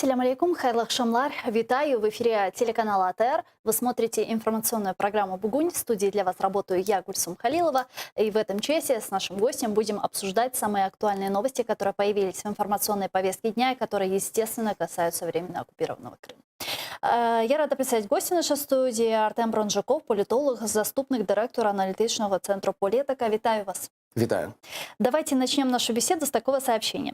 Ассаляму алейкум, хайрлах шамлар. Витаю в эфире телеканала АТР. Вы смотрите информационную программу «Бугунь». В студии для вас работаю я, Гульсум Халилова. И в этом часе с нашим гостем будем обсуждать самые актуальные новости, которые появились в информационной повестке дня и которые, естественно, касаются временно оккупированного Крыма. Я рада представить гостя нашей студии. Артем Бронжаков, політолог, заступник директора аналітичного центру «Політика». Витаю вас. Витаю. Давайте начнем нашу беседу с такого сообщения.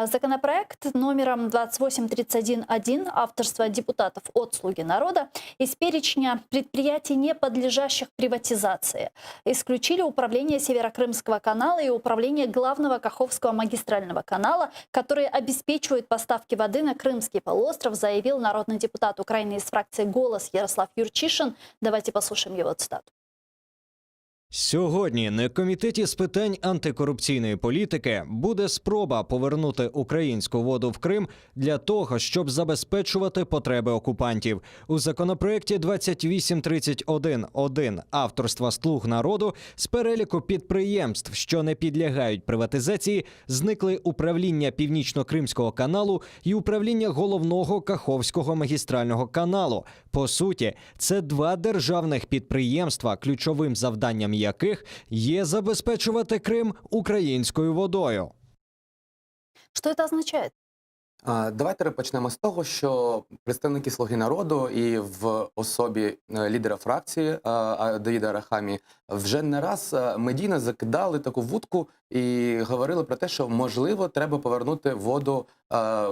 Законопроект номером 28311 авторства депутатов от «Слуги народа» из перечня предприятий, не подлежащих приватизации, исключили управление Северокрымского канала и управление главного Каховского магистрального канала, которые обеспечивают поставки воды на Крымский полуостров, заявил народный депутат Украины из фракции «Голос» Ярослав Юрчишин. Давайте послушаем его цитату. Сьогодні на Комітеті з питань антикорупційної політики буде спроба повернути українську воду в Крим для того, щоб забезпечувати потреби окупантів. У законопроекті 2831.1 авторства «Слуг народу» з переліку підприємств, що не підлягають приватизації, зникли управління Північно-Кримського каналу і управління головного Каховського магістрального каналу. По суті, це два державних підприємства, ключовим завданням яких є забезпечувати Крим українською водою. Що це означає? Давайте почнемо з того, що представники «Слуги народу» і в особі лідера фракції Давида Арахамії вже не раз медійно закидали таку вудку і говорили про те, що, можливо, треба повернути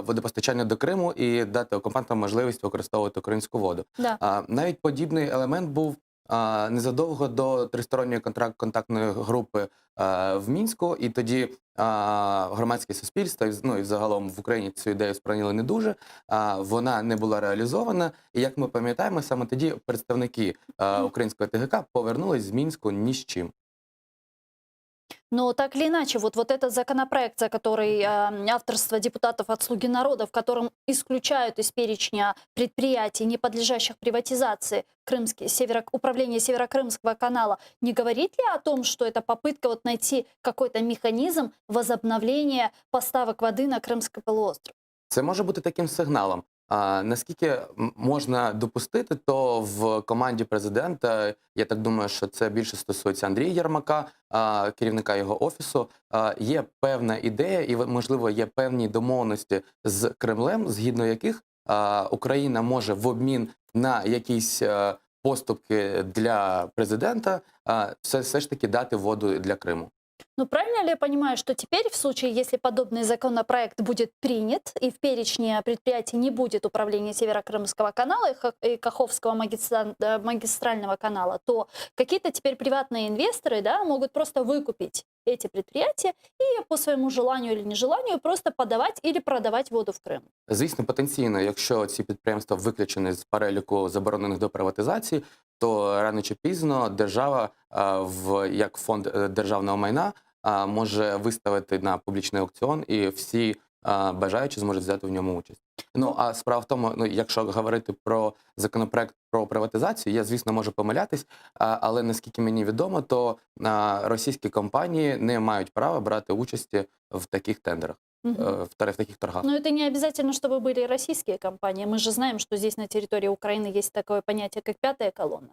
водопостачання до Криму і дати окупантам можливість використовувати українську воду. Да. Навіть подібний елемент був незадовго до тристоронньої контактної групи в Мінську, і тоді громадське суспільство, ну і загалом в Україні цю ідею сприйняли не дуже, вона не була реалізована, і як ми пам'ятаємо, саме тоді представники українського ТГК повернулись з Мінську ні з чим. Но так или иначе, вот этот законопроект, за который авторство депутатов от «Слуги народа», в котором исключают из перечня предприятий, не подлежащих приватизации, управление Северокрымского канала, не говорит ли о том, что это попытка вот найти какой-то механизм возобновления поставок воды на Крымский полуостров? Це може бути таким сигналом. Наскільки можна допустити, то в команді президента, я так думаю, що це більше стосується Андрія Єрмака, керівника його офісу, є певна ідея і, можливо, є певні домовленості з Кремлем, згідно яких Україна може в обмін на якісь поступки для президента все ж таки дати воду для Криму. Ну, правильно ли я понимаю, что теперь, в случае, если подобный законопроект будет принят, и в перечне предприятий не будет управления Северокрымского канала и Каховского магистрального канала, то какие-то теперь приватные инвесторы, да, могут просто выкупить эти предприятия и по своему желанию или нежеланию просто подавать или продавать воду в Крим? Звісно, потенційно, якщо ці підприємства виключені з переліку заборонених до приватизації, то рано чи пізно держава, як фонд державного майна, може виставити на публічний аукціон, і всі бажаючі зможуть взяти в ньому участь. Ну, а справа в тому, якщо говорити про законопроект про приватизацію, я, звісно, можу помилятись, але наскільки мені відомо, то російські компанії не мають права брати участі в таких тендерах, в таких торгах. Но это не обязательно, чтобы были российские компании. Мы же знаем, что здесь на территории Украины есть такое понятие, как пятая колонна.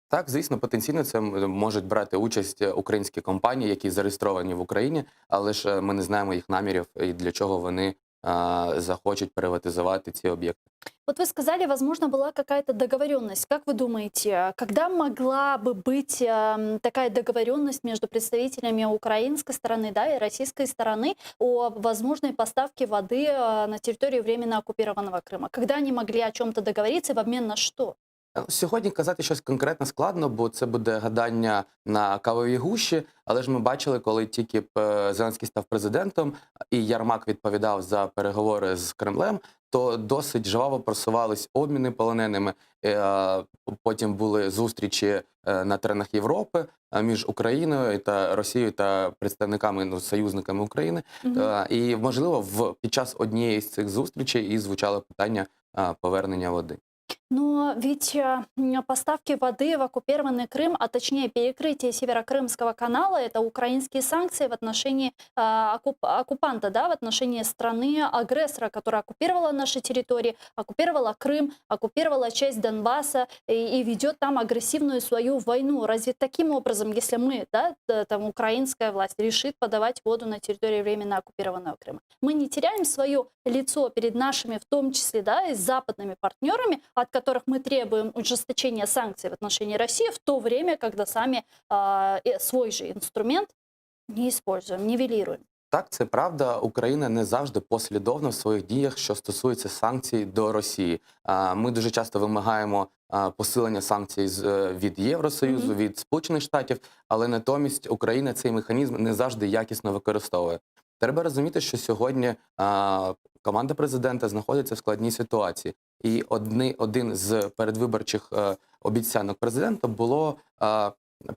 Так, звісно, потенційно це можуть брати участь українські компанії, які зареєстровані в Україні, але ж ми не знаємо їх намірів і для чого вони захочуть приватизувати ці об'єкти. Вот вы сказали, возможно, была какая-то договоренность. Как вы думаете, когда могла бы быть такая договоренность между представителями украинской стороны, да, и российской стороны о возможной поставке воды на территорию временно оккупированного Крыма? Когда они могли о чем-то договориться и в обмен на что? Сьогодні казати щось конкретно складно, бо це буде гадання на кавовій гущі, але ж ми бачили, коли тільки Зеленський став президентом і Єрмак відповідав за переговори з Кремлем, то досить жваво просувались обміни полоненими, потім були зустрічі на теренах Європи між Україною та Росією та представниками, союзниками України. І, можливо, під час однієї з цих зустрічей і звучало питання повернення води. Но ведь поставки воды в оккупированный Крым, а точнее перекрытие Северокрымского канала, это украинские санкции в отношении оккупанта, да, в отношении страны-агрессора, которая оккупировала наши территории, оккупировала Крым, оккупировала часть Донбасса и ведет там агрессивную свою войну. Разве таким образом, если мы, да, там украинская власть решит подавать воду на территории временно оккупированного Крыма, мы не теряем свое лицо перед нашими, в том числе, да, и западными партнерами, от которых мы требуем ужесточения санкций в отношении России, в то время, когда сами свой же инструмент не используем, нивелируем. Так, це правда. Україна не завжди послідовна в своїх діях, що стосується санкцій до Росії. Ми дуже часто вимагаємо посилення санкцій від Євросоюзу, від Сполучених Штатів, але натомість Україна цей механізм не завжди якісно використовує. Треба розуміти, що сьогодні команда президента знаходиться в складній ситуації. І один з передвиборчих обіцянок президента було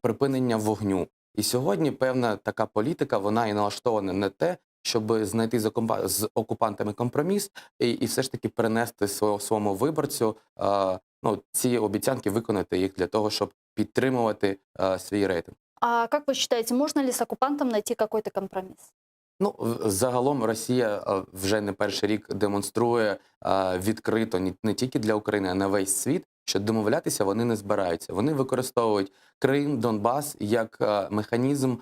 припинення вогню. І сьогодні певна така політика, вона і налаштована на те, щоб знайти з окупантами компроміс і все ж таки перенести своєму виборцю ці обіцянки, виконати їх для того, щоб підтримувати свій рейтинг. А как вы считаете, можно ли с оккупантом найти какой-то компромисс? Ну, загалом Росія вже не перший рік демонструє відкрито не тільки для України, а на весь світ, що домовлятися вони не збираються. Вони використовують Крим, Донбас як механізм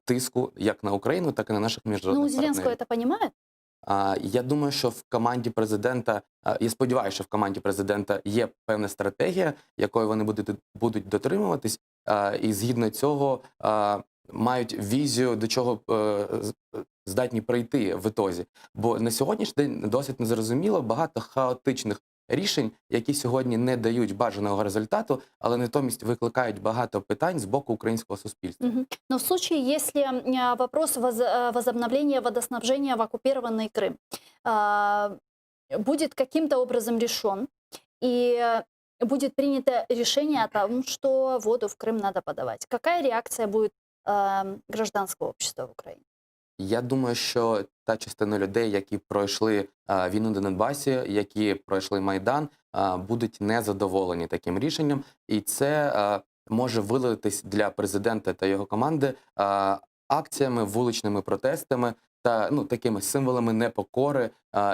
тиску як на Україну, так і на наших міжнародних Ну, Зеленского партнерів. это понимает? Я думаю, що в команді президента, я сподіваюся, що в команді президента є певна стратегія, якої вони будуть дотримуватись, і згідно цього мають візію, до чого здатні прийти в ітозі. Бо на сьогоднішній день досить незрозуміло, багато хаотичних рішень, які сьогодні не дають бажаного результату, але натомість викликають багато питань з боку українського суспільства. Но в случае, если вопрос возобновления водоснабжения в оккупированный Крым будет каким-то образом решен, и будет принято решение о том, что воду в Крым надо подавать, какая реакция будет гражданского общества в Украине? Я думаю, що та частина людей, які пройшли війну на Донбасі, які пройшли Майдан, будуть незадоволені таким рішенням. І це може вилитись для президента та його команди акціями, вуличними протестами та такими символами непокори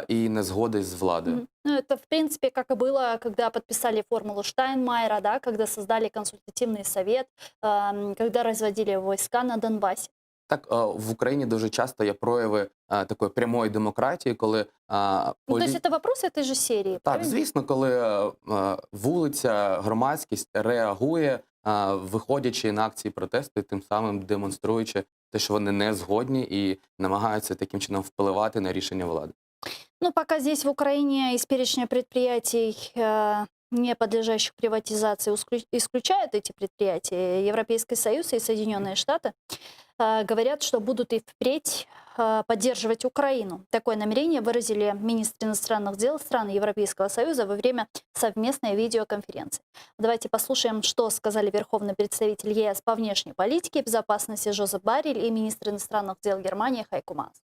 і незгоди з владою. Ну, это, в принципе, как и было, когда подписали формулу Штайнмайера, да, когда создали консультативный совет, когда разводили войска на Донбассе. Так, в Україні дуже часто є прояви такої прямої демократії, коли Ну, то есть это вопрос этой же серии, Так, правильно? звісно, коли вулиця, громадськість реагує, виходячи на акції протесту, тим самим демонструючи те, що вони не згодні і намагаються таким чином впливати на рішення влади. Ну, пока здесь в Украине из перечня предприятий, не подлежащих приватизации, исключают эти предприятия, Европейский Союз и Соединенные Штаты говорят, что будут и впредь поддерживать Украину. Такое намерение выразили министры иностранных дел стран Европейского Союза во время совместной видеоконференции. Давайте послушаем, что сказали верховный представитель ЕС по внешней политике и безопасности Жозеп Барель и министр иностранных дел Германии Хайко Маас.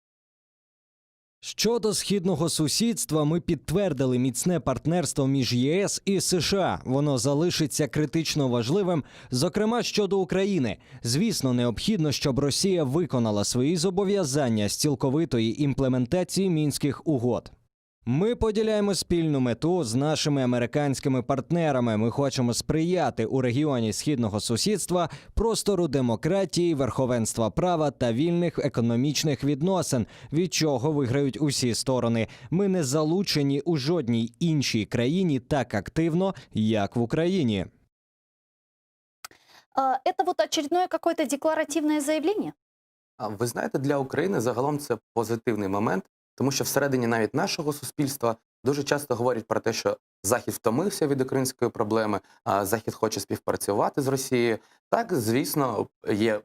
Щодо східного сусідства, ми підтвердили міцне партнерство між ЄС і США. Воно залишиться критично важливим, зокрема щодо України. Звісно, необхідно, щоб Росія виконала свої зобов'язання з цілковитої імплементації Мінських угод. Ми поділяємо спільну мету з нашими американськими партнерами. Ми хочемо сприяти у регіоні східного сусідства простору демократії, верховенства права та вільних економічних відносин, від чого виграють усі сторони. Ми не залучені у жодній іншій країні так активно, як в Україні. Это вот очередное какое-то декларативное заявление? Ви знаєте, для України загалом це позитивний момент, тому що всередині навіть нашого суспільства дуже часто говорять про те, що Захід втомився від української проблеми, а Захід хоче співпрацювати з Росією. Так, звісно, є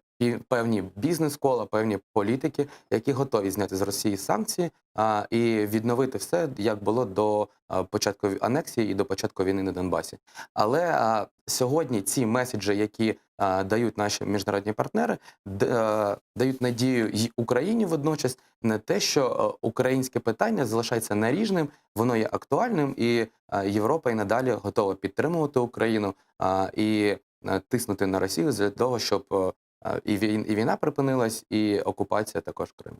певні бізнес-кола, певні політики, які готові зняти з Росії санкції і відновити все, як було до початку анексії і до початку війни на Донбасі. Але сьогодні ці меседжі, які дають наші міжнародні партнери, дають надію й Україні водночас на те, що українське питання залишається наріжним, воно є актуальним, і Європа і надалі готова підтримувати Україну і тиснути на Росію для того, щоб і війна припинилась, і окупація також Криму.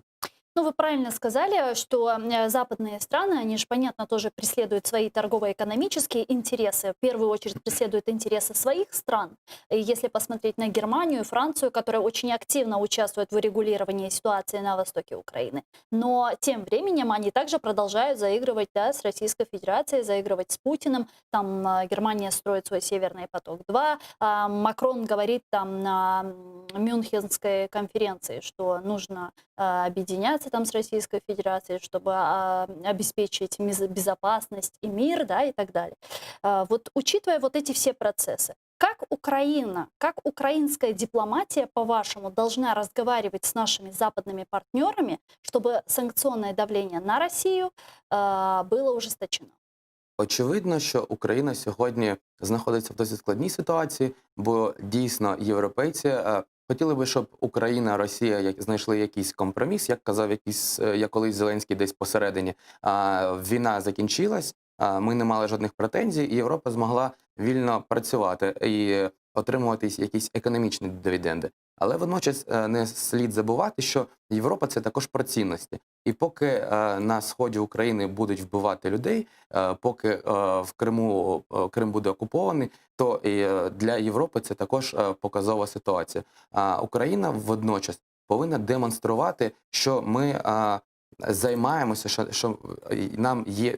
Ну, вы правильно сказали, что западные страны, они же, понятно, тоже преследуют свои торгово-экономические интересы. В первую очередь преследуют интересы своих стран. И если посмотреть на Германию и Францию, которые очень активно участвуют в урегулировании ситуации на востоке Украины. Но тем временем они также продолжают заигрывать, да, с Российской Федерацией, заигрывать с Путиным. Там Германия строит свой Северный поток-2. Макрон говорит там на Мюнхенской конференции, что нужно объединяться там с Российской Федерацией, чтобы обеспечить безопасность и мир, да, и так далее. Вот учитывая вот эти все процессы, как Украина, как украинская дипломатия, по-вашему, должна разговаривать с нашими западными партнерами, чтобы санкционное давление на Россию было ужесточено? Очевидно, що Україна сьогодні знаходиться в досить складній ситуації, бо дійсно європейці хотіли би, щоб Україна, Росія знайшли якийсь компроміс, як казав як колись Зеленський десь посередині. Війна закінчилась, ми не мали жодних претензій, і Європа змогла вільно працювати і отримувати якісь економічні дивіденди. Але водночас не слід забувати, що Європа – це також про цінності. І поки на сході України будуть вбивати людей, поки в Крим буде окупований, то і для Європи це також показова ситуація. Україна водночас повинна демонструвати, що ми займаємося, що нам є,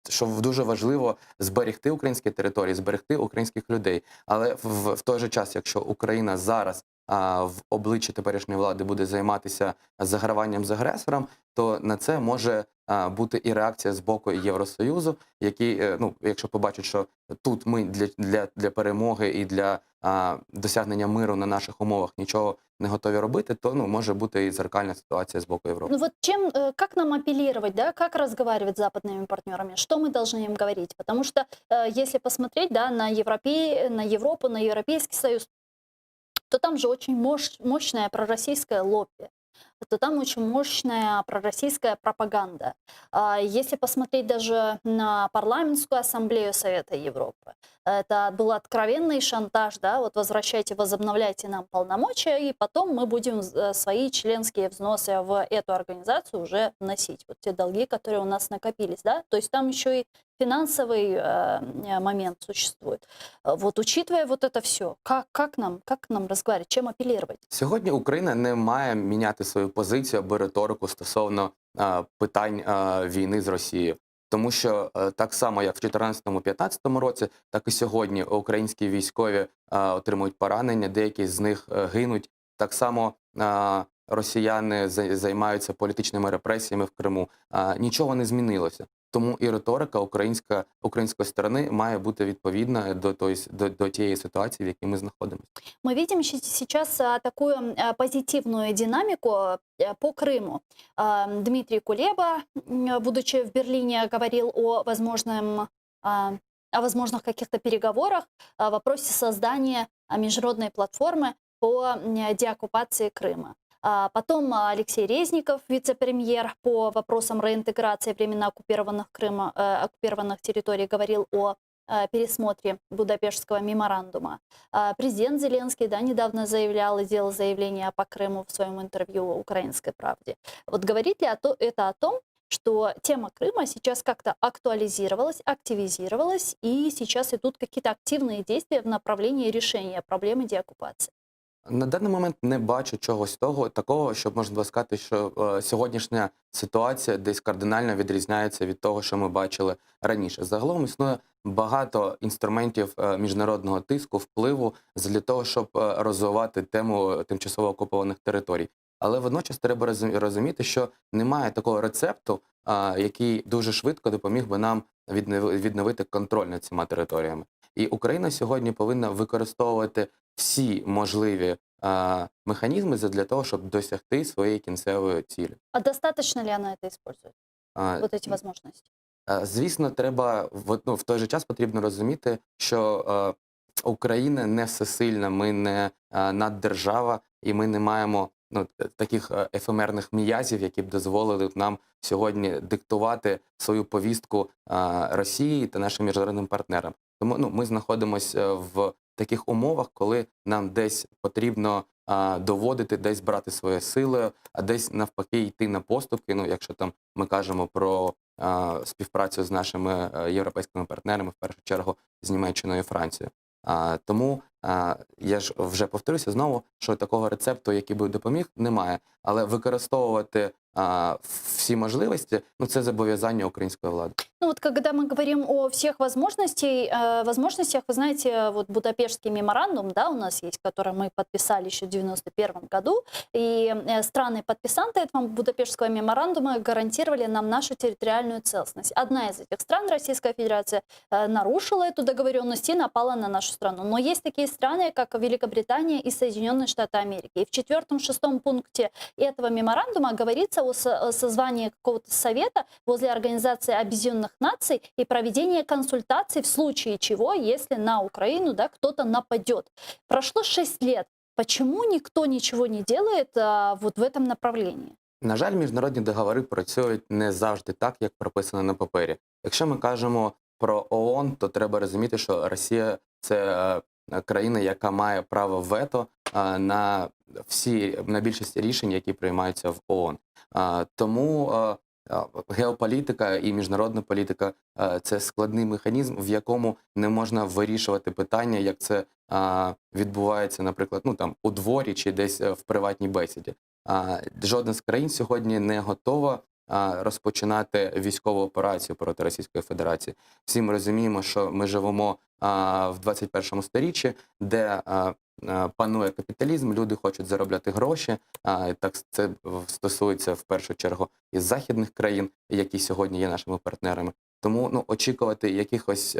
що дуже важливо зберегти українські території, зберегти українських людей. Але в той же час, якщо Україна зараз в обличчі теперішньої влади буде займатися заграванням з агресором, то на це може бути і реакція з боку Євросоюзу, який, якщо побачить, що тут ми для перемоги і для досягнення миру на наших умовах нічого не готові робити, то може бути і зеркальна ситуація з боку Європи. Ну вот как нам апеллировать, да, как разговаривать с западными партнерами, что мы должны им говорить? Потому что если посмотреть, да, на Европу, на Европейский Союз, то там же очень мощное пророссийское лобби, то там очень мощная пророссийская пропаганда. Если посмотреть даже на парламентскую ассамблею Совета Европы, это был откровенный шантаж, да, вот возобновляйте нам полномочия, и потом мы будем свои членские взносы в эту организацию уже вносить, вот те долги, которые у нас накопились, да, то есть там еще и финансовый момент существует. Вот учитывая вот это все, как нам разговаривать, чем апеллировать? Сьогодні Україна не має міняти свою позицію або риторику стосовно питань війни з Росією. Тому що так само, як в 2014-2015 році, так і сьогодні українські військові отримують поранення, деякі з них гинуть. Так само росіяни займаються політичними репресіями в Криму. Нічого не змінилося. Тому і риторика української сторони має бути відповідна до тієї ситуації, в якій ми знаходимося. Мы видим сейчас такую позитивную динамику по Крыму. Дмитрий Кулеба, будучи в Берлине, говорил о возможных каких-то переговорах в вопросе создания международной платформы по деоккупации Крыма. Потом Алексей Резников, вице-премьер по вопросам реинтеграции временно оккупированных территорий, говорил о пересмотре Будапештского меморандума. Президент Зеленский, да, недавно заявлял и делал заявление по Крыму в своем интервью «Украинской правде». Вот говорит ли это о том, что тема Крыма сейчас как-то актуализировалась, активизировалась, и сейчас идут какие-то активные действия в направлении решения проблемы деоккупации? На даний момент не бачу чогось такого, щоб можна було сказати, що сьогоднішня ситуація десь кардинально відрізняється від того, що ми бачили раніше. Загалом існує багато інструментів міжнародного тиску, впливу для того, щоб розвивати тему тимчасово окупованих територій. Але водночас треба розуміти, що немає такого рецепту, який дуже швидко допоміг би нам відновити контроль над цими територіями. І Україна сьогодні повинна використовувати всі можливі механізми для того, щоб досягти своєї кінцевої цілі. А достаточно ли она это использует, вот эти возможности? Звісно, треба в той же час потрібно розуміти, що Україна не всесильна, ми не наддержава, і ми не маємо таких ефемерних м'язів, які б дозволили нам сьогодні диктувати свою повістку Росії та нашим міжнародним партнерам. Тому ми знаходимося в таких умовах, коли нам десь потрібно доводити, десь брати свої сили, а десь навпаки йти на поступки. Якщо там ми кажемо про співпрацю з нашими європейськими партнерами, в першу чергу з Німеччиною і Францією. Тому я ж вже повторюся знову, що такого рецепту, який би допоміг, немає. Але використовувати всі можливості, це зобов'язання української влади. Вот когда мы говорим о всех возможностях, вы знаете, вот Будапештский меморандум, да, у нас есть, который мы подписали еще в 91 году, и страны-подписанты этого Будапештского меморандума гарантировали нам нашу территориальную целостность. Одна из этих стран, Российская Федерация, нарушила эту договоренность и напала на нашу страну. Но есть такие страны, как Великобритания и Соединенные Штаты Америки. И в 4-6 пункте этого меморандума говорится о созвании какого-то совета возле Организации Объединенных Наций и проведение консультаций в случае чего, если на Украину, да, кто-то нападет. Прошло 6 лет. Почему никто ничего не делает вот в этом направлении? На жаль, міжнародні договори працюють не завжди так, як прописано на папері. Якщо ми кажемо про ООН, то треба розуміти, що Росія – це країна, яка має право вето на більшість рішень, які приймаються в ООН. Тому геополітика і міжнародна політика – це складний механізм, в якому не можна вирішувати питання, як це відбувається, наприклад, у дворі чи десь в приватній бесіді. Жодна з країн сьогодні не готова розпочинати військову операцію проти Російської Федерації. Всі ми розуміємо, що ми живемо в 21 сторіччі, де панує капіталізм, люди хочуть заробляти гроші. Так це стосується в першу чергу і західних країн, які сьогодні є нашими партнерами. Тому очікувати якихось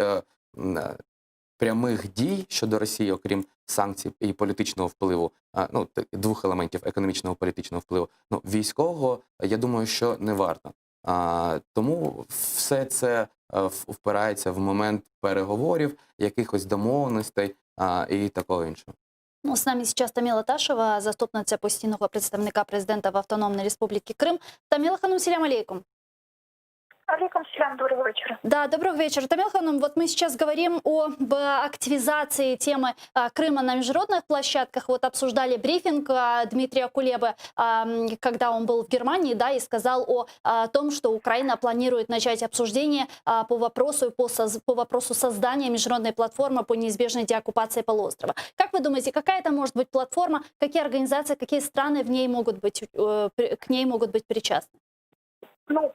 прямих дій щодо Росії, окрім санкцій і політичного впливу, двох елементів економічного і політичного впливу, військового, я думаю, що не варто. Тому все це впирається в момент переговорів, якихось домовленостей і такого іншого. С нами сейчас Тамила Ташева, заступниця постійного представника президента в Автономной Республике Крым. Тамила Ханум, салям алейкум. Алейкум салям, доброго вечера. Да, доброго вечера. Тамила Ханум, вот мы сейчас говорим об активизации темы Крыма на международных площадках. Вот обсуждали брифинг Дмитрия Кулебы, когда он был в Германии, да, и сказал о том, что Украина планирует начать обсуждение по вопросу создания международной платформы по неизбежной деоккупации полуострова. Как вы думаете, какая это может быть платформа, какие организации, какие страны к ней могут быть причастны?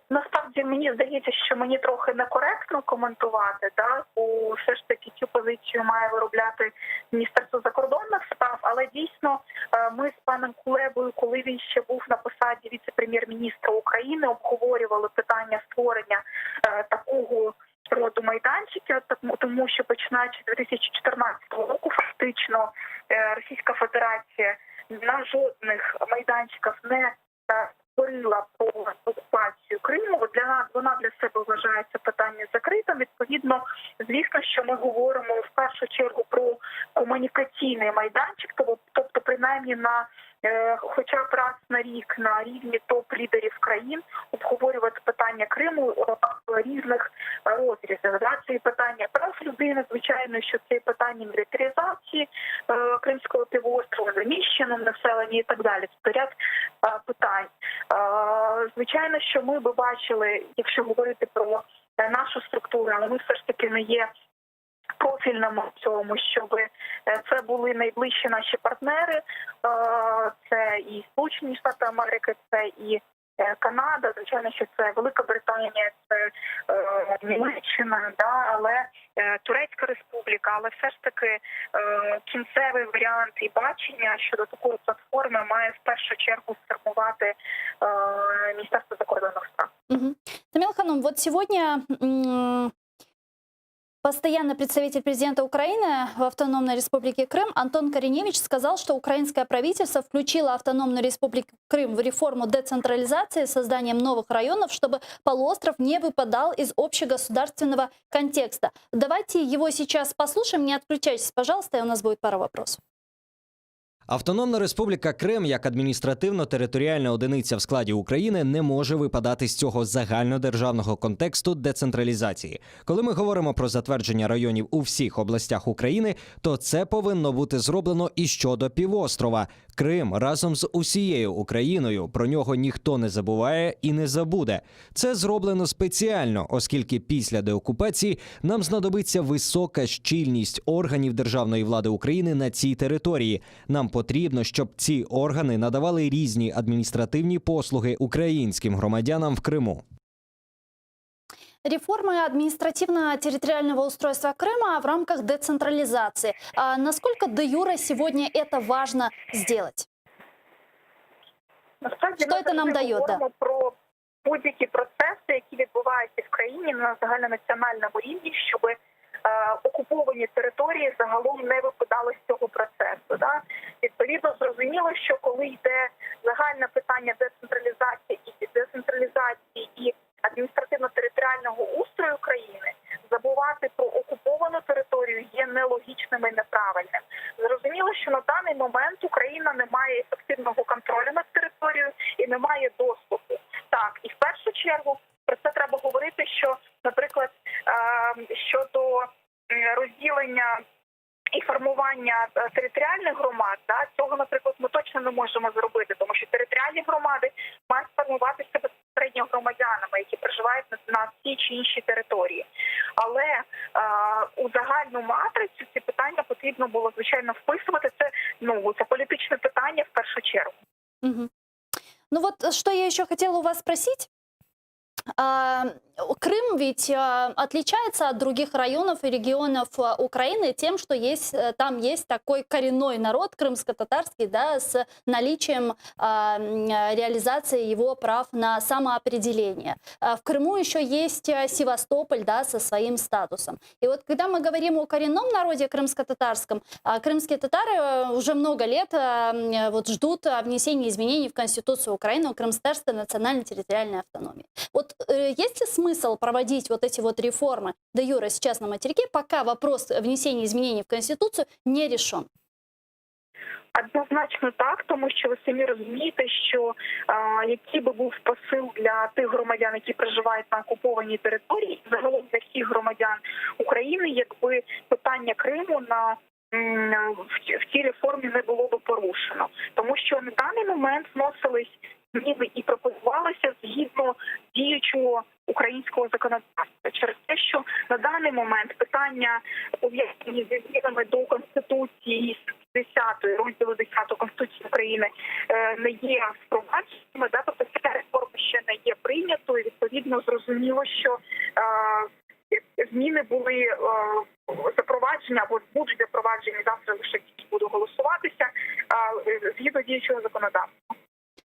Насправді, мені здається, що мені трохи некоректно коментувати, бо все ж таки цю позицію має виробляти Міністерство закордонних справ, але дійсно ми з паном Кулебою, коли він ще був на посаді віце-прем'єр-міністра України, обговорювали питання створення такого роду майданчиків, тому що починаючи з 2014 року фактично Російська Федерація на жодних майданчиках не говорила про окупацію Криму. Вона для себе вважає це питання закритим. Відповідно, звісно, що ми говоримо в першу чергу про комунікаційний майданчик, тобто принаймні хоча б раз на рік на рівні топ-лідерів країн обговорювати питання Криму в різних розрізах. Це і питання прав людини, звичайно, що це і питання мілітаризації Кримського півострова, заміщеного населення і так далі. Це ряд питань. Звичайно, що ми би бачили, якщо говорити про нашу структуру, але ми все ж таки не є профільному в цьому, щоб це були найближчі наші партнери, це і Сполучені Штати Америки, це і Канада, звичайно, що це Велика Британія, це Німеччина, але Турецька Республіка, але все ж таки кінцевий варіант і бачення щодо такої платформи має в першу чергу сформувати Міністерство закордонних справ. Тамила Ханум, вот сегодня Постоянный представитель президента Украины в Автономной Республике Крым Антон Кореневич сказал, что украинское правительство включило Автономную Республику Крым в реформу децентрализации с созданием новых районов, чтобы полуостров не выпадал из общегосударственного контекста. Давайте его сейчас послушаем. Не отключайтесь, пожалуйста, и у нас будет пара вопросов. Автономна Республіка Крим як адміністративно-територіальна одиниця в складі України не може випадати з цього загальнодержавного контексту децентралізації. Коли ми говоримо про затвердження районів у всіх областях України, то це повинно бути зроблено і щодо півострова. Крим разом з усією Україною, про нього ніхто не забуває і не забуде. Це зроблено спеціально, оскільки після деокупації нам знадобиться висока щільність органів державної влади України на цій території. Нам потрібно, щоб ці органи надавали різні адміністративні послуги українським громадянам в Криму. Реформы административно-территориального устройства Крыма в рамках децентрализации. А насколько де юре сегодня это важно сделать? Насправді Що це нам ми дає, говоримо про будь-які процеси, які відбуваються в країні на загальнонаціональному рівні, щоб окуповані території загалом не випадали з цього процесу. Да? Відповідно, зрозуміло, що коли йде загальне питання децентралізації і адміністративно-територіального устрою країни, забувати про окуповану територію є нелогічним і неправильним. Зрозуміло, що на даний момент Україна не має ефективного контролю над територією і не має доступу. Так, і в першу чергу про це треба говорити, що, наприклад, щодо розділення і формування територіальних громад, да, цього, наприклад, ми точно не можемо зробити, тому що територіальні громади мають формуватися безпосередньо громадянами, які проживають на цій чи іншій території. Але у загальну матрицю ці питання потрібно було, звичайно, вписувати. Це політичне питання в першу чергу. Угу. Ну вот, что я еще хотела у вас спросить. Крым ведь отличается от других районов и регионов Украины тем, что там есть такой коренной народ, крымско-татарский, да, с наличием реализации его прав на самоопределение. В Крыму еще есть Севастополь, да, со своим статусом. И вот когда мы говорим о коренном народе крымско-татарском, крымские татары уже много лет вот ждут внесения изменений в Конституцию Украины о крымско-татарской национально-территориальной автономии. Вот есть ли смысл проводить вот эти вот реформы де юре сейчас на материке, пока вопрос внесения изменений в Конституцию не решен? Однозначно так, тому що ви самі розумієте, що який би був посил для тих громадян, які проживають на окупованій території, загалом для всіх громадян України, якби питання Криму в цій реформі не було би порушено. Тому що на даний момент вносились зміни і пропонувалися згідно діючого українського законодавства. Через те, що на даний момент питання, пов'язані зі змінами до Конституції 10-ї, розділу 10 Конституції України, не є впровадженими, да, тобто ця реформа ще не є прийнятою, відповідно зрозуміло, що зміни були запроваджені або будуть запроваджені, завтра лише тільки буду голосуватися, згідно діючого законодавства.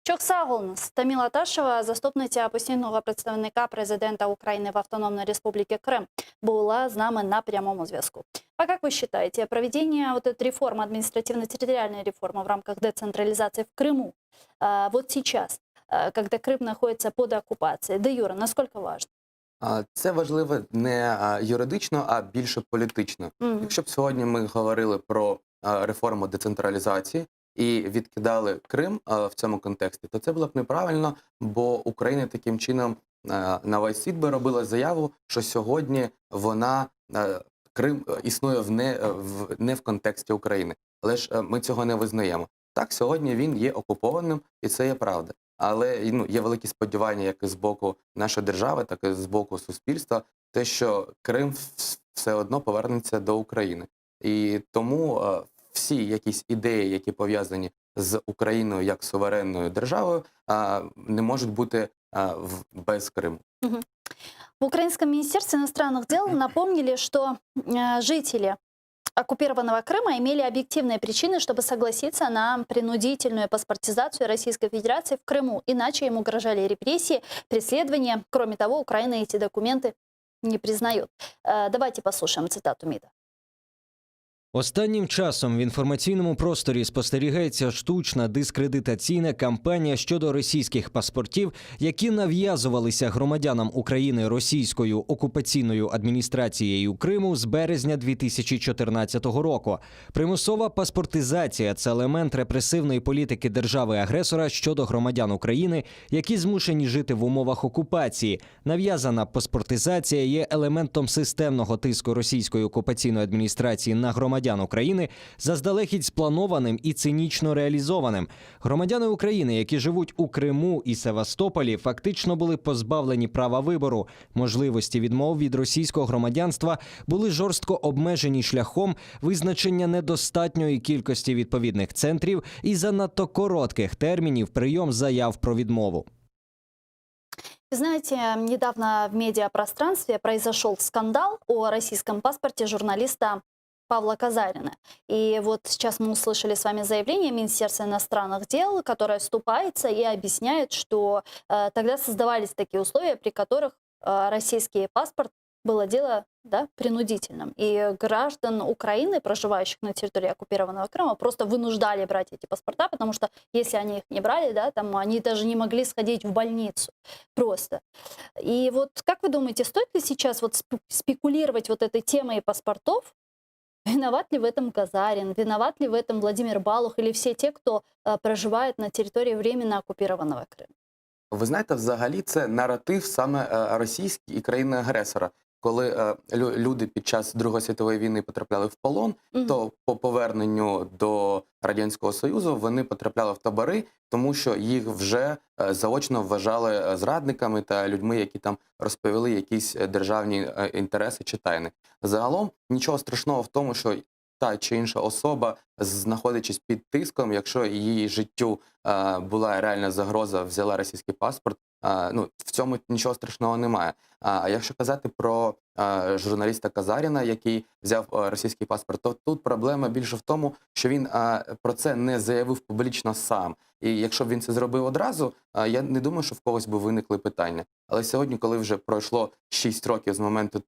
Чоксагулнс Таміла Ташева, заступниця постійного представника президента України в Автономной Республике Крым, була з нами на прямому зв'язку. А как вы считаете, проведение вот этой реформы, административно-территориальной реформы в рамках децентрализации в Крыму, вот сейчас, когда Крым находится под оккупацией, де юре, насколько важно? Це важливо не юридично, а більше політично. Якщо б сьогодні ми говорили про реформу децентралізації і відкидали Крим в цьому контексті, то це було б неправильно, бо Україна таким чином на весь світ би робила заяву, що сьогодні Крим існує не в контексті України. Але ж ми цього не визнаємо. Так, сьогодні він є окупованим, і це є правда. Але є великі сподівання як і з боку нашої держави, так і з боку суспільства, те, що Крим все одно повернеться до України. І тому всі якісь ідеї, які пов'язані з Україною як суверенною державою, не можуть бути без Криму. В Украинском министерстве иностранных дел напомнили, что жители оккупированного Крыма имели объективные причины, чтобы согласиться на принудительную паспортизацию Российской Федерации в Крыму. Иначе им угрожали репрессии, преследования. Кроме того, Украина эти документы не признает. Давайте послушаем цитату МИДа. Останнім часом в інформаційному просторі спостерігається штучна дискредитаційна кампанія щодо російських паспортів, які нав'язувалися громадянам України російською окупаційною адміністрацією Криму з березня 2014 року. Примусова паспортизація – це елемент репресивної політики держави-агресора щодо громадян України, які змушені жити в умовах окупації. Нав'язана паспортизація є елементом системного тиску російської окупаційної адміністрації на громадян України, заздалегідь спланованим і цинічно реалізованим. Громадяни України, які живуть у Криму і Севастополі, фактично були позбавлені права вибору. Можливості відмов від російського громадянства були жорстко обмежені шляхом визначення недостатньої кількості відповідних центрів і занадто коротких термінів прийом заяв про відмову. Знаете, недавно в медиапространстве произошел скандал о российском паспорте журналиста Павла Казарина. И вот сейчас мы услышали с вами заявление Министерства иностранных дел, которое вступается и объясняет, что тогда создавались такие условия, при которых российский паспорт было дело, да, принудительным. И граждан Украины, проживающих на территории оккупированного Крыма, просто вынуждали брать эти паспорта, потому что если они их не брали, да, там, они даже не могли сходить в больницу. Просто. И вот как вы думаете, стоит ли сейчас вот спекулировать вот этой темой паспортов? Виноват ли в этом Казарин? Виноват ли в этом Владимир Балух? Или все те, кто проживает на территории временно оккупированного Крыма? Ви знаєте, взагалі це наратив саме російський і країни-агресора. Коли люди під час Другої світової війни потрапляли в полон, то по поверненню до Радянського Союзу вони потрапляли в табори, тому що їх вже заочно вважали зрадниками та людьми, які там розповіли якісь державні інтереси чи тайни. Загалом нічого страшного в тому, що та чи інша особа, знаходячись під тиском, якщо її життю була реальна загроза, взяла російський паспорт, ну, в цьому нічого страшного немає. А якщо казати про журналіста Казаріна, який взяв російський паспорт, то тут проблема більше в тому, що він про це не заявив публічно сам. І якщо б він це зробив одразу, я не думаю, що в когось би виникли питання. Але сьогодні, коли вже пройшло 6 років з моменту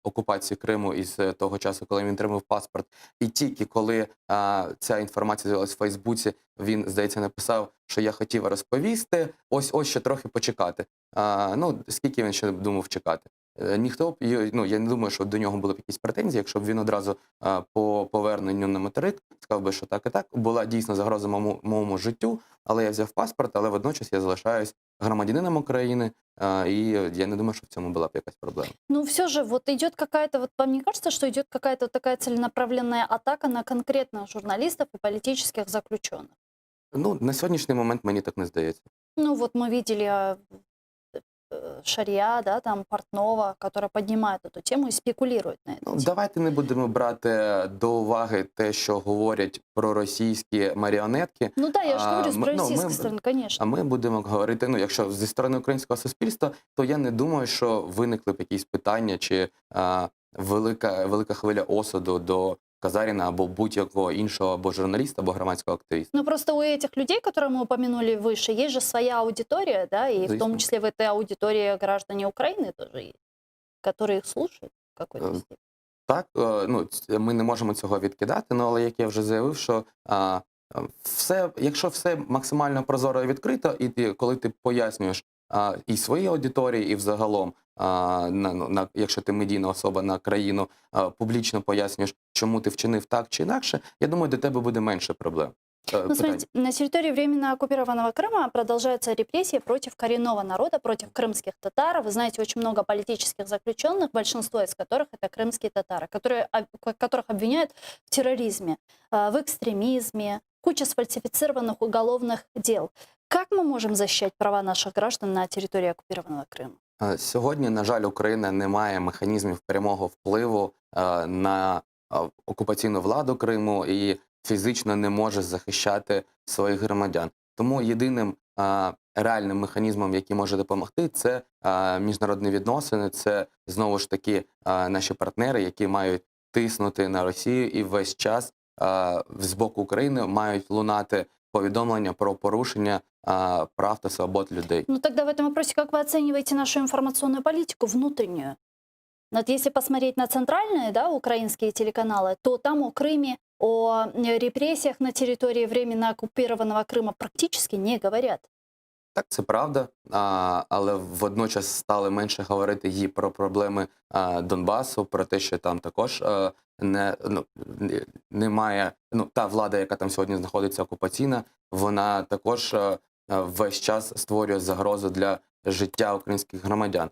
окупації Криму і з того часу, коли він отримав паспорт, і тільки коли ця інформація з'явилася в Фейсбуці, він, здається, написав, що я хотів розповісти, ось ще трохи почекати. Ну, скільки він ще думав чекати? Ніхто б, ну, я не думаю, що до нього були б якісь претензії, якщо б він одразу по поверненню на материк сказав би, що так і так, була дійсно загроза моєму життю, але я взяв паспорт, але водночас я залишаюсь громадянином України, і я не думаю, що в цьому була б якась проблема. Ну, все же, вот идет какая-то, вот вам не кажется, что идет какая-то вот такая целенаправленная атака на конкретных журналистов и политических заключенных? Ну, на сьогоднішній момент мені так не здається. Ну, вот мы видели Шария, да, там Портнова, которая поднимает эту тему и спекулирует на эту тему. Давайте не будемо брати до уваги те, що говорять про російські маріонетки. Ну да, я же говорю, с ми- пророссийской стороны, конечно. А ми будемо говорити, ну, якщо зі сторони українського суспільства, то я не думаю, що виникли б якісь питання чи велика хвиля осуду до Казаріна або будь-якого іншого або журналіста, або громадського активіста. Ну, просто у этих людей, которые мы упомянули выше, есть же своя аудитория, да, и в том Конечно. числе в этой аудитории граждане Украины тоже есть, которые их слушают в какой-то Э, степени. Так, ну, ми не можемо цього відкидати, ну, але як я вже заявив, що якщо все максимально прозоро і відкрито, і коли ти пояснюєш і своїй аудиторії, і взагалом, якщо ти медійна особа на країну, публічно пояснюєш, чому ти вчинив так чи інакше, я думаю, до тебе буде менше проблем. Ну, смотрите, на территории временно оккупированного Крыма продолжаются репрессии против коренного народа, против крымских татар. Вы знаете, очень много политических заключенных, большинство из которых это крымские татары, которых обвиняют в терроризме, в экстремизме, куча сфальсифицированных уголовных дел. Как мы можем защищать права наших граждан на территории оккупированного Крыма? Сьогодні, на жаль, Україна не має механізмів прямого впливу на окупаційну владу Криму і фізично не може захищати своїх громадян. Тому єдиним реальним механізмом, який може допомогти, це міжнародні відносини, це знову ж таки наші партнери, які мають тиснути на Росію, і весь час з боку України мають лунати повідомлення про порушення прав та свобод людей. Ну тогда в этом вопросе как вы оцениваете нашу информационную политику внутреннюю? Вот если посмотреть на центральные, да, украинские телеканалы, то там о Крыме, о репрессиях на территории временно оккупированного Крыма практически не говорят. Так, це правда, але водночас стали менше говорити і про проблеми Донбасу, про те, що там також немає, та влада, яка там сьогодні знаходиться окупаційна, вона також весь час створює загрозу для життя українських громадян.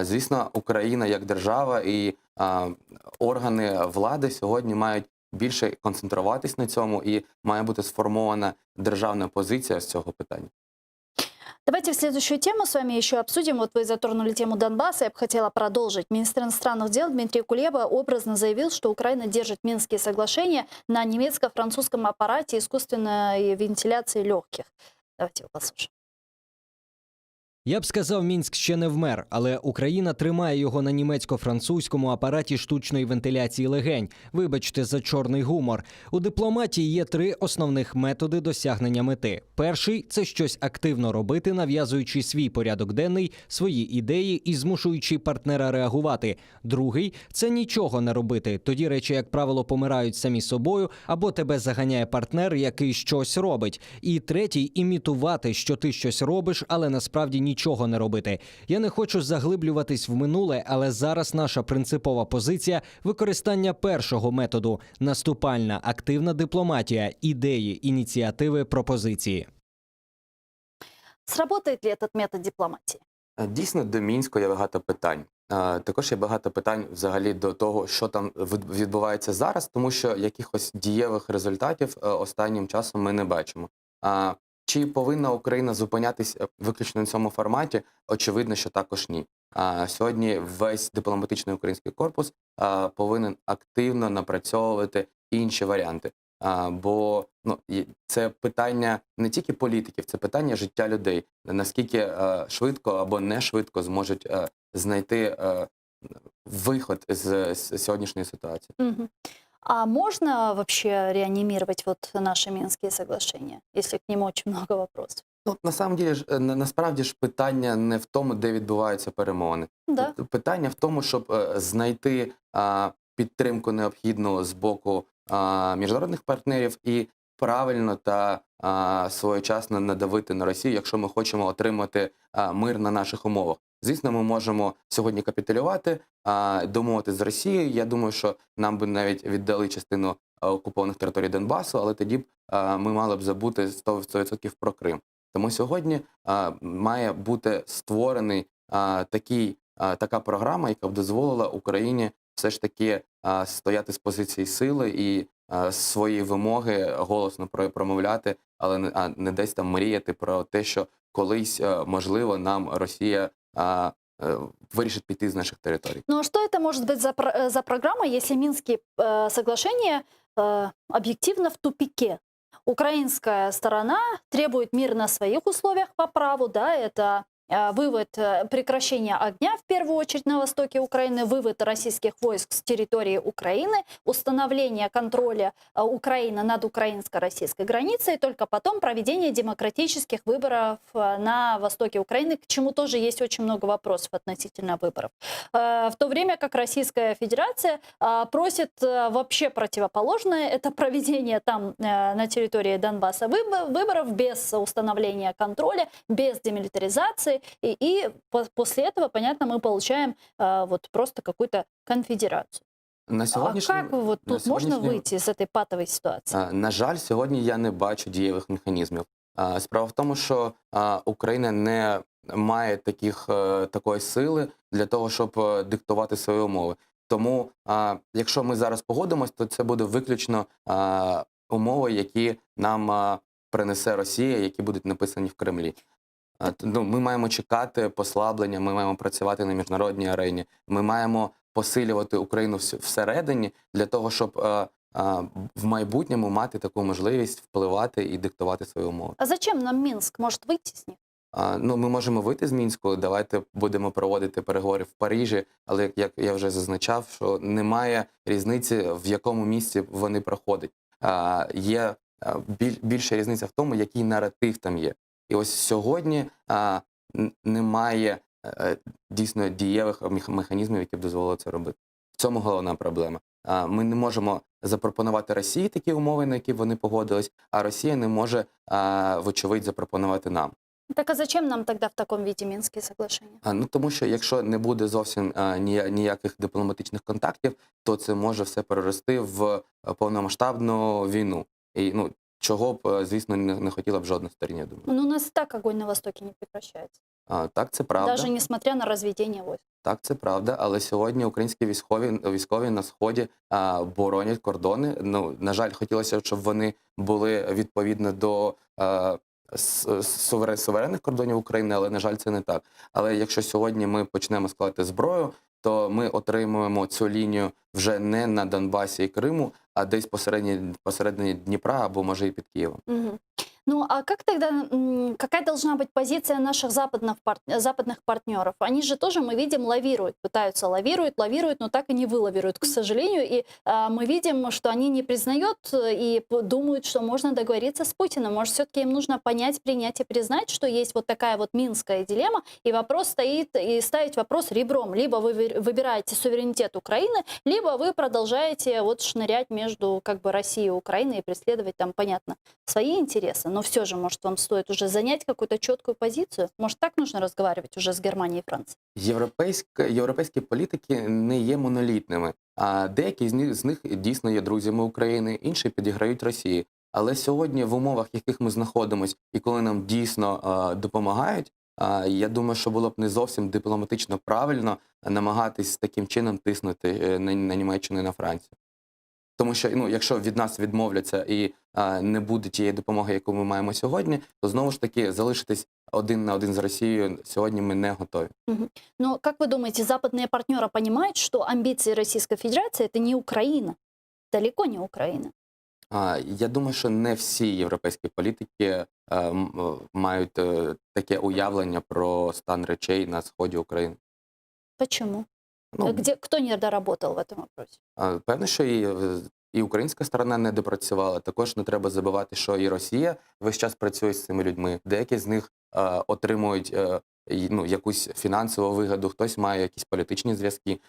Звісно, Україна як держава і органи влади сьогодні мають більше концентруватись на цьому, і має бути сформована державна позиція з цього питання. Давайте в следующую тему с вами еще обсудим. Вот вы затронули тему Донбасса, я бы хотела продолжить. Министр иностранных дел Дмитрий Кулеба образно заявил, что Украина держит Минские соглашения на немецко-французском аппарате искусственной вентиляции легких. Давайте его послушаем. Я б сказав, Мінськ ще не вмер, але Україна тримає його на німецько-французькому апараті штучної вентиляції легень. Вибачте за чорний гумор. У дипломатії є 3 основних методи досягнення мети. Перший – це щось активно робити, нав'язуючи свій порядок денний, свої ідеї і змушуючи партнера реагувати. Другий – це нічого не робити. Тоді речі, як правило, помирають самі собою, або тебе заганяє партнер, який щось робить. І третій – імітувати, що ти щось робиш, але насправді нічого не робити. Я не хочу заглиблюватись в минуле, але зараз наша принципова позиція – використання першого методу – наступальна, активна дипломатія, ідеї, ініціативи, пропозиції. Сработает ли этот метод дипломатии? Дійсно, до Мінську є багато питань. Також є багато питань взагалі до того, що там відбувається зараз, тому що якихось дієвих результатів останнім часом ми не бачимо. Чи повинна Україна зупинятись виключно на цьому форматі? Очевидно, що також ні. Сьогодні весь дипломатичний український корпус повинен активно напрацьовувати інші варіанти. Бо це питання не тільки політиків, це питання життя людей. Наскільки швидко або не швидко зможуть знайти виход з сьогоднішньої ситуації. Мгм. А можно вообще реанимировать вот наши Минские соглашения, если к ним очень много вопросов? Насправді ж питання не в тому, де відбуваються перемовини. Да. Питання в тому, щоб знайти підтримку необхідну з боку міжнародних партнерів і правильно та своєчасно надавити на Росію, якщо ми хочемо отримати мир на наших умовах. Звісно, ми можемо сьогодні капітулювати, домовитися з Росією. Я думаю, що нам би навіть віддали частину окупованих територій Донбасу, але тоді б ми мали б забути 100% про Крим. Тому сьогодні має бути створений така програма, яка б дозволила Україні все ж таки стояти з позиції сили і свої вимоги голосно промовляти, але не десь там мріяти про те, що колись, можливо, нам Росія вирішить піти з наших територій. Ну а что это может быть за программа, если Минские соглашения объективно в тупике? Украинская сторона требует мир на своих условиях по праву, да, это прекращение огня в первую очередь на востоке Украины, вывод российских войск с территории Украины, установление контроля Украины над украинско-российской границей, и только потом проведение демократических выборов на востоке Украины, к чему тоже есть очень много вопросов относительно выборов. В то время как Российская Федерация просит вообще противоположное, это проведение там на территории Донбасса выборов без установления контроля, без демилитаризации. И после этого, понятно, мы получаем вот просто какую-то конфедерацию. Как вот тут можна вийти з цієї патової ситуації? На жаль, сьогодні я не бачу дієвих механізмів. Справа в тому, що Україна не має такої сили для того, щоб диктувати свої умови. Тому, якщо ми зараз погодимось, то це буде виключно умови, які нам принесе Росія, які будуть написані в Кремлі. Ми маємо чекати послаблення, ми маємо працювати на міжнародній арені, ми маємо посилювати Україну всередині для того, щоб в майбутньому мати таку можливість впливати і диктувати свої умови. А зачем нам Мінськ? Може вийти з них? Ми можемо вийти з Мінську, давайте будемо проводити переговори в Парижі, але, як я вже зазначав, що немає різниці, в якому місці вони проходять. Є більша різниця в тому, який наратив там є. І ось сьогодні немає дійсно дієвих механізмів, які б дозволили це робити. В цьому головна проблема. Ми не можемо запропонувати Росії такі умови, на які вони погодились, а Росія не може, вочевидь, запропонувати нам. Так а зачем нам тогда в таком виде Минские соглашения? Ну тому що якщо не буде зовсім ніяких дипломатичних контактів, то це може все перерости в повномасштабну війну. І чого б, звісно, не хотіла б жодна сторона, я думаю. Ну, у нас и так огонь на Востоке не прекращается. Так, це правда. Даже несмотря на разведение войск. Так, це правда, але сьогодні українські військові на Сході боронять кордони. На жаль, хотілося б, щоб вони були відповідно до суверенних кордонів України, але, на жаль, це не так. Але якщо сьогодні ми почнемо складати зброю, то ми отримуємо цю лінію вже не на Донбасі і Криму, а десь посередині Дніпра або, може, і під Києвом. Угу. Ну, а как тогда, какая должна быть позиция наших западных партнеров? Они же тоже, мы видим, лавируют, пытаются лавируют, но так и не вылавируют, к сожалению. И мы видим, что они не признают и думают, что можно договориться с Путиным. Может, все-таки им нужно понять, принять и признать, что есть вот такая вот минская дилемма, и вопрос стоит, и ставить вопрос ребром. Либо вы выбираете суверенитет Украины, либо вы продолжаете вот шнырять между как бы Россией и Украиной и преследовать там, понятно, свои интересы. Но все же, может, вам стоит уже занять какую-то четкую позицию? Может, так нужно разговаривать уже с Германией и Францией? Європейські політики не є монолітними, а деякі з них дійсно є друзями України, інші підіграють Росії. Але сьогодні в умовах, в яких ми знаходимося, і коли нам дійсно допомагають, я думаю, що було б не зовсім дипломатично правильно намагатись таким чином тиснути на Німеччину і на Францію. Тому що, якщо від нас відмовляться і не буде тієї допомоги, яку ми маємо сьогодні, то знову ж таки залишитись один на один з Росією сьогодні ми не готові. Угу. Но как вы думаете, западные партнеры понимают, что амбиции Российской Федерации это не Украина, далеко не Украина? Я думаю, що не всі європейські політики мають таке уявлення про стан речей на сході України. Почему? Кто не доработал в этом вопросе? Певно, що і українська сторона не допрацювала. Також не треба забувати, що і Росія весь час працює з цими людьми. Деякі з них отримують якусь фінансову вигоду, хтось має якісь політичні зв'язки.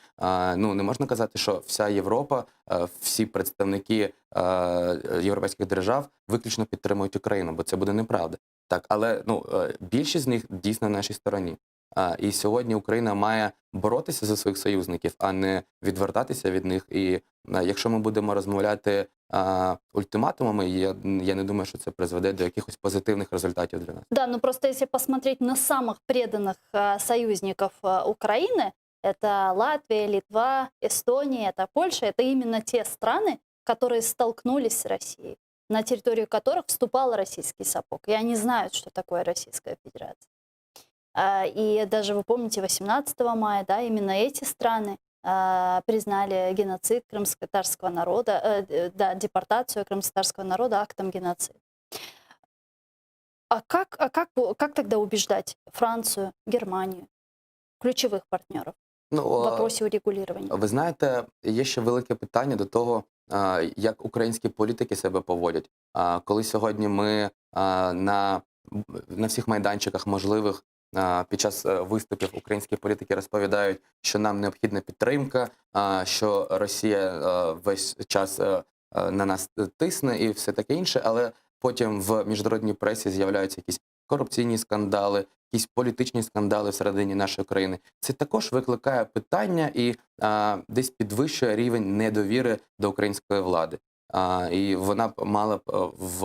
Не можна казати, що вся Європа, всі представники європейських держав виключно підтримують Україну, бо це буде неправда. Так, але більшість з них дійсно на нашій стороні. І сьогодні Україна має боротися за своїх союзників, а не відвертатися від них. І якщо ми будемо розмовляти ультиматумами, я не думаю, що це призведе до якихось позитивних результатів для нас. Да, но просто если посмотреть на самых преданных союзников Украины, это Латвия, Литва, Эстония, это Польша, это именно те страны, которые столкнулись с Россией, на территорию которых вступал российский сапог. И они знают, что такое Российская Федерация. И даже вы помните 18 мая, да, именно эти страны признали геноцид крымско-татарского народа, депортацию крымско-татарского народа актом геноцида. Как тогда убеждать Францию, Германию, ключевых партнеров в вопросе урегулирования? Ви знаєте, є ще велике питання до того, як українські політики себе поводять. Коли сьогодні ми на всіх майданчиках можливих під час виступів українські політики розповідають, що нам необхідна підтримка, що Росія весь час на нас тисне і все таке інше, але потім в міжнародній пресі з'являються якісь корупційні скандали, якісь політичні скандали всередині нашої країни. Це також викликає питання і десь підвищує рівень недовіри до української влади. І вона б мала б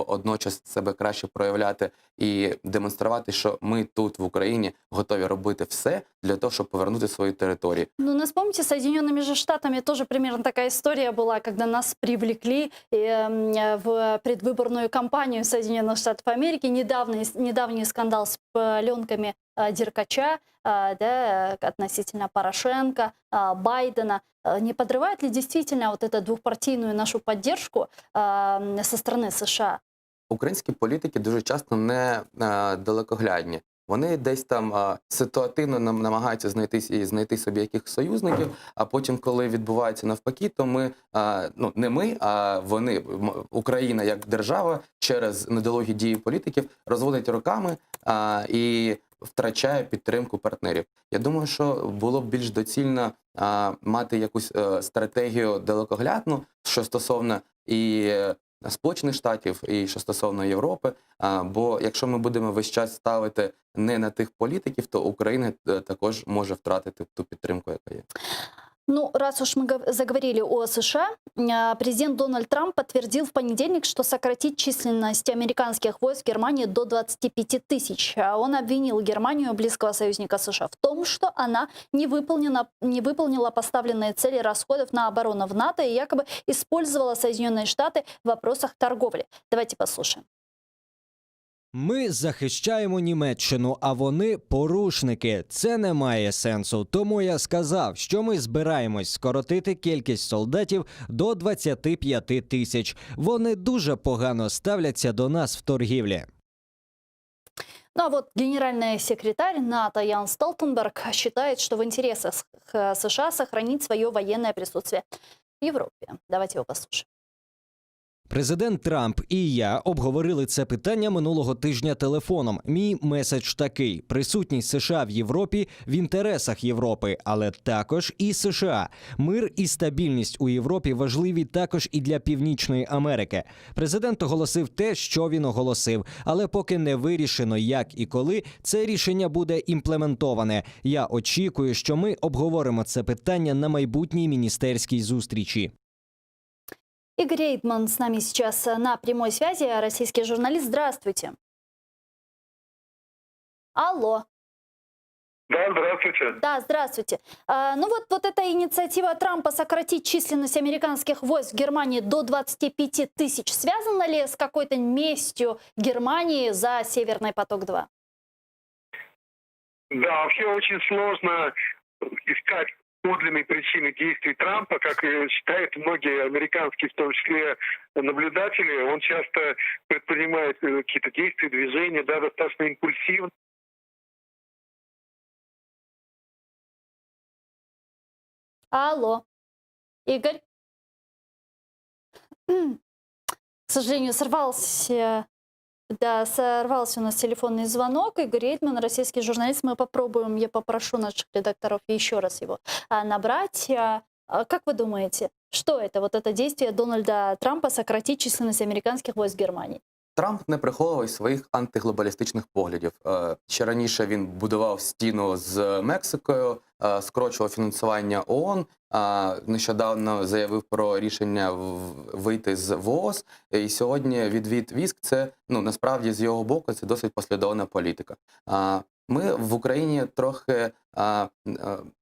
водночас себе краще проявляти і демонструвати, що ми тут, в Україні, готові робити все для того, чтобы повернуть свои территории. Ну, нас, помните, с Соединенными же Штатами тоже примерно такая история была, когда нас привлекли в предвыборную кампанию Соединенных Штатов Америки. Недавний скандал с пленками Деркача, да, относительно Порошенко, Байдена. Не подрывает ли действительно вот эту двухпартийную нашу поддержку со стороны США? Українські політики дуже часто не далекоглядні. Вони десь там ситуативно намагаються знайти собі якихось союзників, а потім, коли відбувається навпаки, то ми, не ми, а вони, Україна як держава, через недолугі дії політиків розводить руками і втрачає підтримку партнерів. Я думаю, що було б більш доцільно мати якусь стратегію далекоглядну, що стосовно і Сполучених Штатів, і що стосовно Європи. Бо якщо ми будемо весь час ставити не на тих політиків, то Україна також може втратити ту підтримку, яка є. Ну, раз уж мы заговорили о США, президент Дональд Трамп подтвердил в понедельник, что сократит численность американских войск в Германии до 25 тысяч. Он обвинил Германию, близкого союзника США, в том, что она не выполнила поставленные цели расходов на оборону в НАТО и якобы использовала Соединенные Штаты в вопросах торговли. Давайте послушаем. Ми захищаємо Німеччину, а вони порушники. Це не має сенсу. Тому я сказав, що ми збираємось скоротити кількість солдатів до 25 тисяч. Вони дуже погано ставляться до нас в торгівлі. Ну а вот генеральный секретарь НАТО Ян Столтенберг считает, что в интересах США сохранить свое военное присутствие в Европе. Давайте его послушаем. Президент Трамп і я обговорили це питання минулого тижня телефоном. Мій меседж такий: присутність США в Європі в інтересах Європи, але також і США. Мир і стабільність у Європі важливі також і для Північної Америки. Президент оголосив те, що він оголосив, але поки не вирішено, як і коли це рішення буде імплементоване. Я очікую, що ми обговоримо це питання на майбутній міністерській зустрічі. Игорь Эйдман с нами сейчас на прямой связи, российский журналист. Здравствуйте. Алло. Да, здравствуйте. Да, здравствуйте. Ну вот эта инициатива Трампа сократить численность американских войск в Германии до 25 тысяч связана ли с какой-то местью Германии за Северный поток-2? Да, вообще очень сложно искать подлинные причины действий Трампа, как и считают многие американские, в том числе наблюдатели. Он часто предпринимает какие-то действия, движения, да, достаточно импульсивно. Алло. Игорь? К сожалению, сорвался у нас телефонный звонок. Игорь Эйдман, российский журналист. Я попрошу наших редакторов еще раз его набрать. Как вы думаете, что это? Вот это действие Дональда Трампа сократить численность американских войск в Германии? Трамп не приховує своїх антиглобалістичних поглядів. Ще раніше він будував стіну з Мексикою, скорочував фінансування ООН, нещодавно заявив про рішення вийти з ВООЗ. І сьогодні відвід військ – це, насправді, з його боку, це досить послідовна політика. Ми в Україні трохи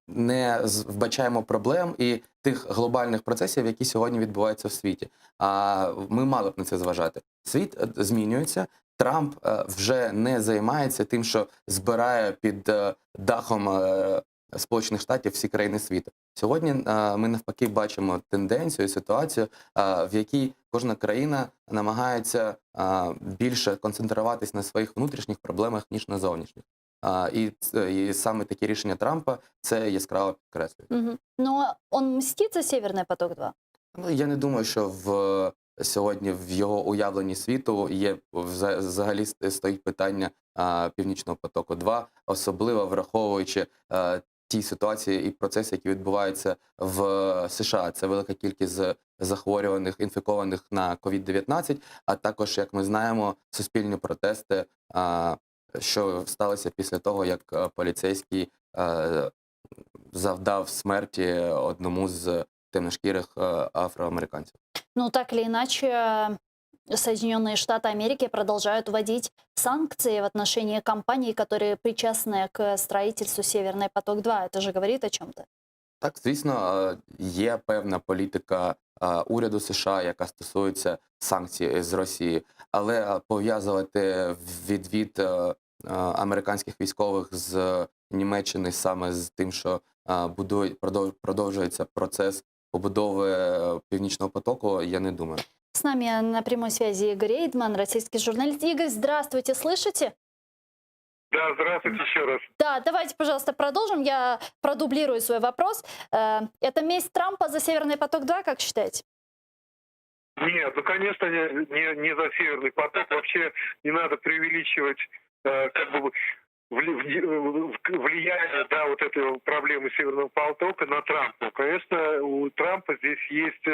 не вбачаємо проблем і тих глобальних процесів, які сьогодні відбуваються в світі. Ми мали б на це зважати. Світ змінюється. Трамп вже не займається тим, що збирає під дахом Сполучених Штатів всі країни світу. Сьогодні ми навпаки бачимо тенденцію, ситуацію, в якій кожна країна намагається більше концентруватись на своїх внутрішніх проблемах, ніж на зовнішніх. І саме такі рішення Трампа це яскраво підкреслює. Угу. Но он мстит за Северный поток-2? Я не думаю, що сьогодні в його уявленні світу взагалі стоїть питання Північного потоку-2, особливо враховуючи ті ситуації і процеси, які відбуваються в США. Це велика кількість захворюваних, інфікованих на COVID-19, а також, як ми знаємо, суспільні протести, що сталося після того, як поліцейський завдав смерті одному з темношкірих афроамериканців. Ну, так или иначе, Соединенные Штаты Америки продолжают вводить санкции в отношении компаний, которые причастны к строительству Северный поток-2. Это же говорит о чем-то. Так, звісно, є певна політика уряду США, яка стосується санкцій з Росії. Але пов'язувати відвід американських військових з Німеччини саме з тим, що продовжується процес побудови Північного потоку, я не думаю. С нами на прямой связи Игорь Эйдман, российский журналист. Игорь, здравствуйте, слышите? Да, здравствуйте еще раз. Да, давайте, пожалуйста, продолжим. Я продублирую свой вопрос. Это месть Трампа за Северный поток-2, как считаете? Нет, ну, конечно, не за Северный поток. Вообще не надо преувеличивать влияние, да, вот этой проблемы Северного потока на Трампа. Конечно, у Трампа здесь есть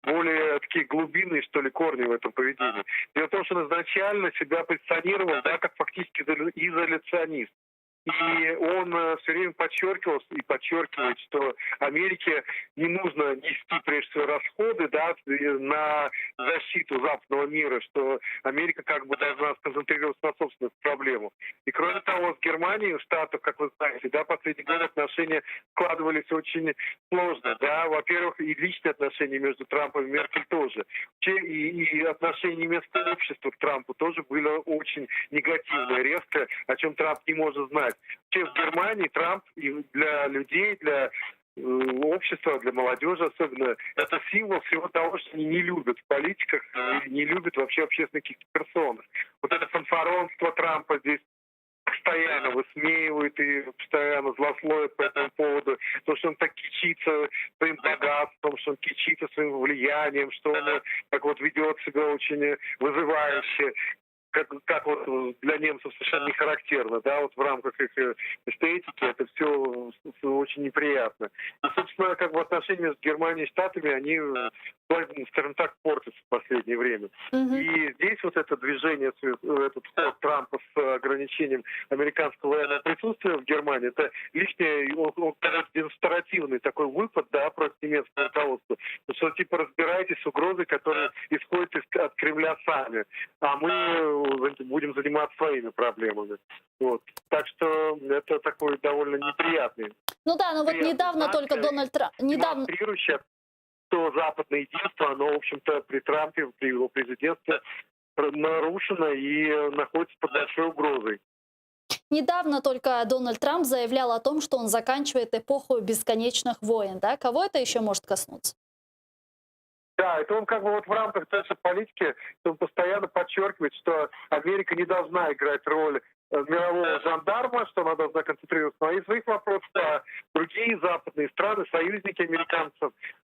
более такие глубинные, что ли, корни в этом поведении. Дело в том, что он изначально себя позиционировал, да, как фактически изоляционист. И он все время подчеркивал и подчеркивает, что Америке не нужно нести, прежде всего, расходы, да, на защиту западного мира, что Америка как бы должна сконцентрироваться на собственных проблемах. И кроме того, с Германией, в Штатах, как вы знаете, да, последние годы отношения складывались очень сложно. Да. Во-первых, и личные отношения между Трампом и Меркель тоже. И отношения немецкого общества к Трампу тоже были очень негативные, резко, о чем Трамп не может знать. Вообще в Германии Трамп и для людей, для общества, для молодежи особенно, это символ всего того, что они не любят в политиках, не любят вообще общественных каких-то персон. Вот это фанфаронство Трампа здесь постоянно высмеивают и постоянно злословят по этому поводу, то, что он так кичится своим богатством, что он кичится своим влиянием, что он так вот ведет себя очень вызывающе. Как вот для немцев совершенно не характерно, да, вот в рамках их эстетики это все очень неприятно. И, собственно, как бы отношения между Германией и Штатами, они, скажем так, портятся в последнее время. И здесь вот это движение, этот ход Трампа с ограничением американского военного присутствия в Германии, это лишний, демонстративный такой выпад, да, против немецкого руководства. Что типа разбирайтесь с угрозой, которая исходит от Кремля сами, а мы будем заниматься своими проблемами. Вот. Так что это такой довольно неприятный. Ну да, но вот недавно только Дональд Трамп... Демонстрирующий, что западное единство, оно, в общем-то, при Трампе, при его президентстве нарушено и находится под большой угрозой. Недавно только Дональд Трамп заявлял о том, что он заканчивает эпоху бесконечных войн. Да? Кого это еще может коснуться? Да, это он как бы вот в рамках той политики, он постоянно подчеркивает, что Америка не должна играть роль мирового жандарма, что она должна концентрироваться на своих вопросах, а другие западные страны, союзники американцев,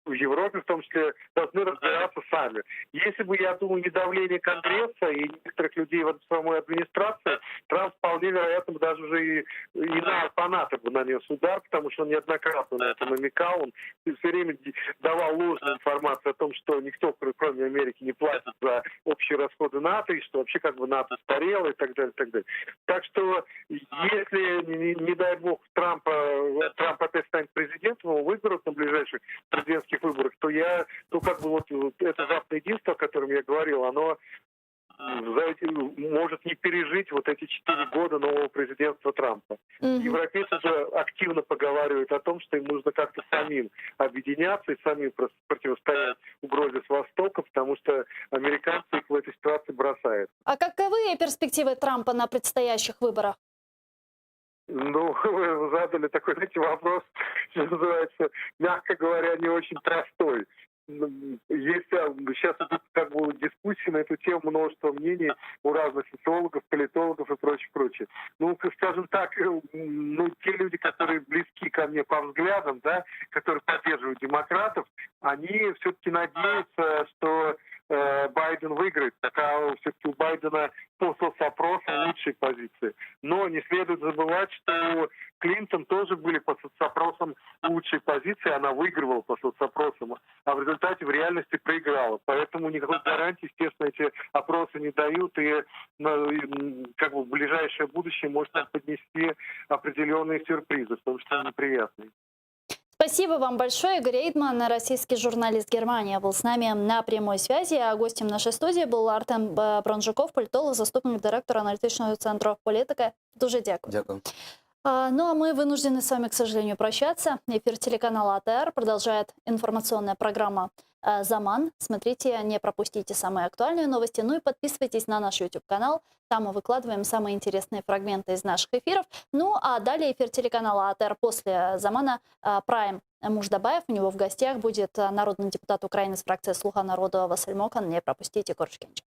в Европе в том числе, должны разбираться сами. Если бы, я думаю, не давление Конгресса и некоторых людей в самой администрации, Трамп вполне вероятно даже уже и на фанатов бы нанес удар, потому что он неоднократно на это намекал, он все время давал ложную информацию о том, что никто, кроме Америки, не платит за общие расходы НАТО, и что вообще как бы НАТО старело и так далее, и так далее. Так что, если, не дай бог, Трамп опять станет президентом, его выберут на ближайших президентских выборах, то как бы вот это западное единство, о котором я говорил, оно может не пережить вот эти 4 года нового президентства Трампа. Европейцы же активно поговаривают о том, что им нужно как-то самим объединяться и самим противостоять угрозе с Востока, потому что американцы их в этой ситуации бросают. А каковы перспективы Трампа на предстоящих выборах? Ну, вы задали такой, знаете, вопрос, что называется, мягко говоря, не очень простой. Есть сейчас идут как бы дискуссии на эту тему, множество мнений у разных социологов, политологов и прочее. Ну, скажем так, ну, те люди, которые близки ко мне по взглядам, да, которые поддерживают демократов, они все-таки надеются, что Байден выиграет, а все-таки у Байдена по соцопросам лучшие позиции. Но не следует забывать, что Клинтон тоже были по соцопросам лучшие позиции, она выигрывала по соцопросам, а в результате в реальности проиграла. Поэтому никакой гарантии, естественно, эти опросы не дают, и как бы в ближайшее будущее может нам поднести определенные сюрпризы, в том числе неприятные. Спасибо вам большое. Игорь Эйдман, российский журналист Германии, был с нами на прямой связи. А гостем нашей студии был Артем Бронжаков, политолог, заступник директора аналітичного центру «Політика». Дуже дякую. Дякую. Ну а мы вынуждены с вами, к сожалению, прощаться. Эфир телеканала АТР продолжает информационная программа «Заман». Смотрите, не пропустите самые актуальные новости. Ну и подписывайтесь на наш YouTube-канал. Там мы выкладываем самые интересные фрагменты из наших эфиров. Ну а далее эфир телеканала АТР после «Замана» Прайм Муждабаев. У него в гостях будет народный депутат Украины с фракции «Слуга народу» Василь Мокан. Не пропустите, Коршкинч.